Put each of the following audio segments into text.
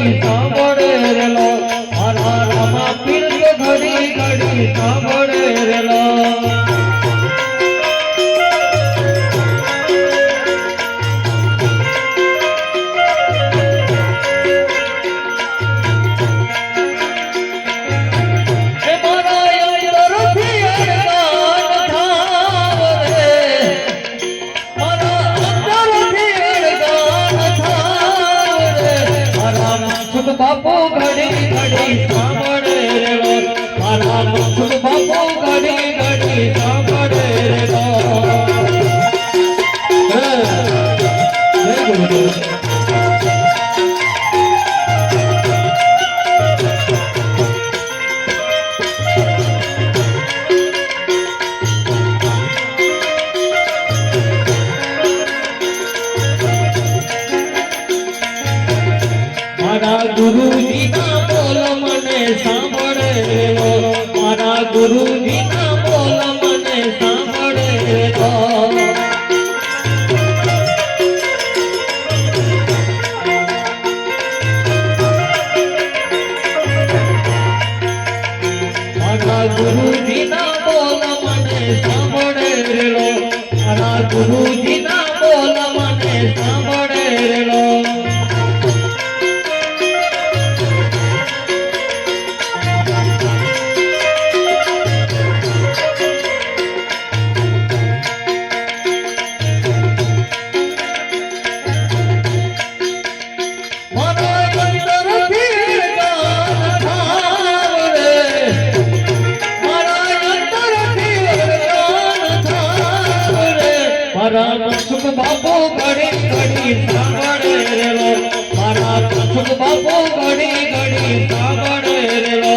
ઘડી સાંભળે રેલો મારા રામા પીર તો ઘડી ઘડી સાંભળે રેલો બાપુ ઘડી ઘડી સાંભળે રેલો મારા મુખ બાપુ ઘડી ઘડી સાંભળે રેલો ગુરુજી ના બોલ મને સાંભળે રેલો મારા ગુરુજી ના બોલ મને સાંભળે રેલો મારા ગુરુજી ના બોલ મને સાંભળે રેલો મારા ગુરુજી ના બોલ મને સાંભળે રેલો મારા સુખ બાપુ ઘડી ઘડી સાંભળે રેલો મારા સુખ બાપુ ઘડી ઘડી સાંભળે રેલો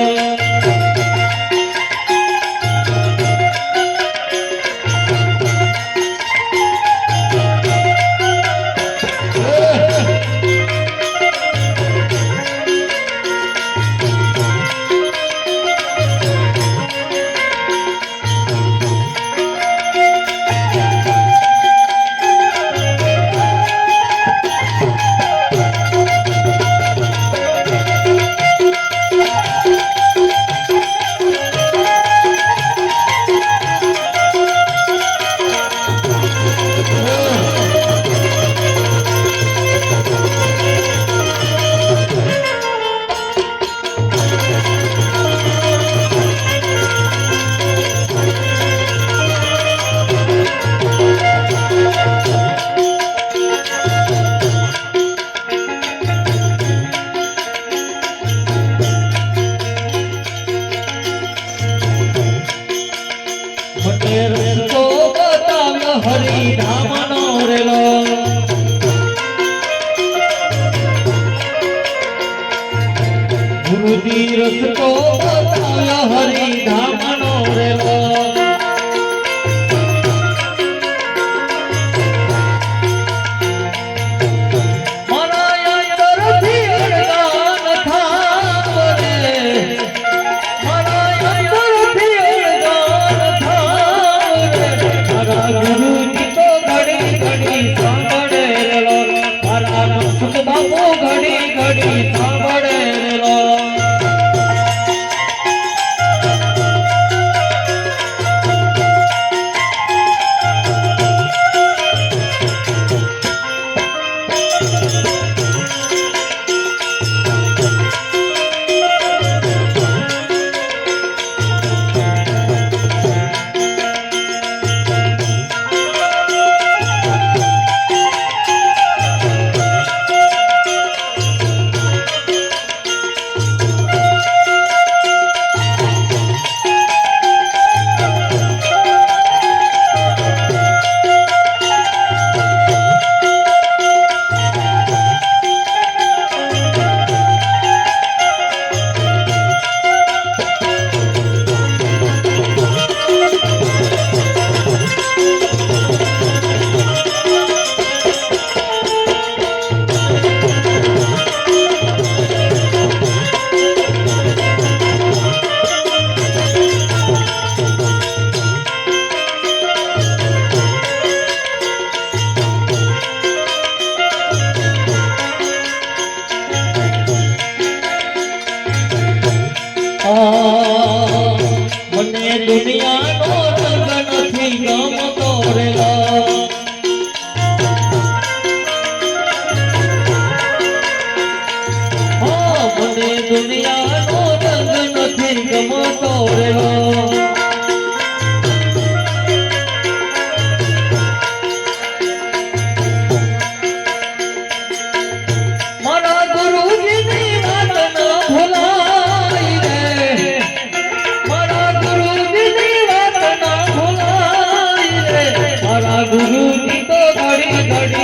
હરી ધામનો રેલો ગુરુજી રસ્તો બતાવ્યો હરી ધામનો રેલો બાપુ ઘડી ઘડી સાંભળે રેલો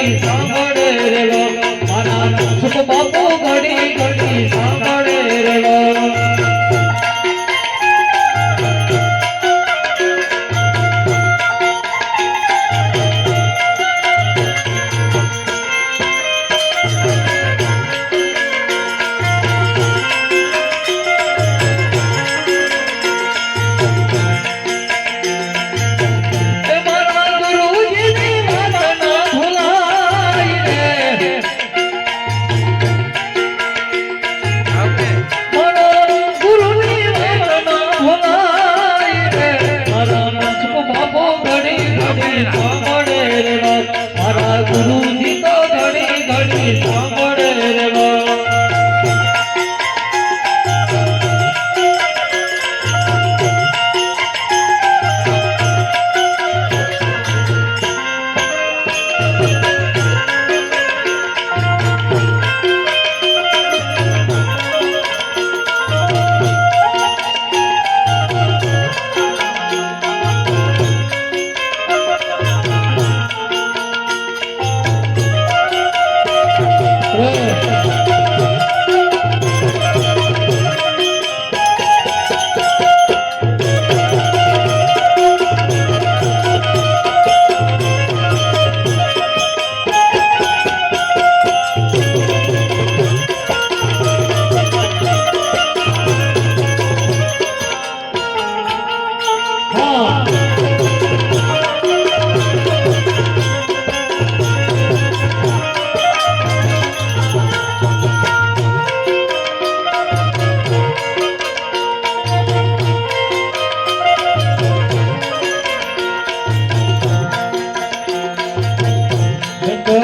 ઘડી સાંભળે રેલો મારા સુખ બાપુ ઘડી ઘડી સાંભળે રેલો મારા ગુરુજી તો ઘડી ઘડી સાંભળે રેલો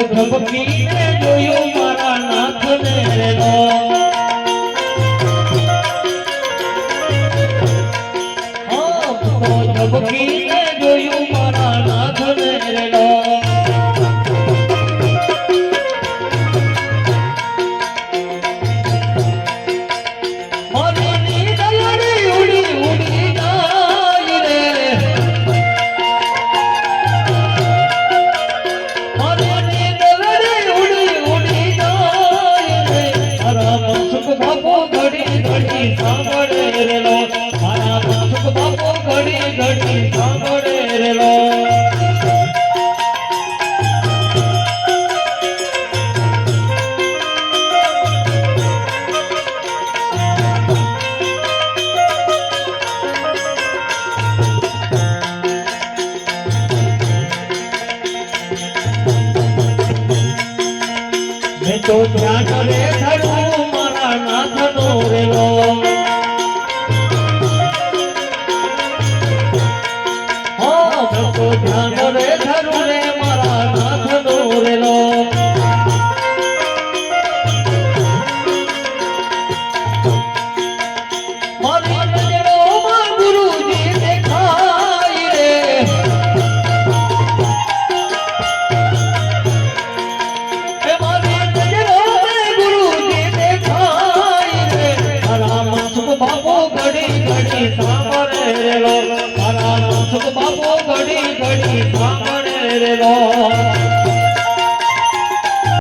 ધબકીને જોયું મારા નાથને રેલો ધબકીને જોયું મારા નાથને રેલો મારી નીંદ લડી ઉડી ઉડી જાય રે બાપો ઘડી ઘડી સાંભળે રેલો મારા સુખ બાપો ઘડી ઘડી સાંભળે રેલો મેં તો ધ્યાન રે ધરું મારા નાથનો રેલો મેં તો ધ્યાન રે ધરું રે મારા નાથનો રેલો મારી નજરોમાં ગુરુજી દેખાય રે બાપો ઘડી ઘડી સાંભળે રેલો મારા સુખ બાપો ઘડી ઘડી સાંભળે રેલો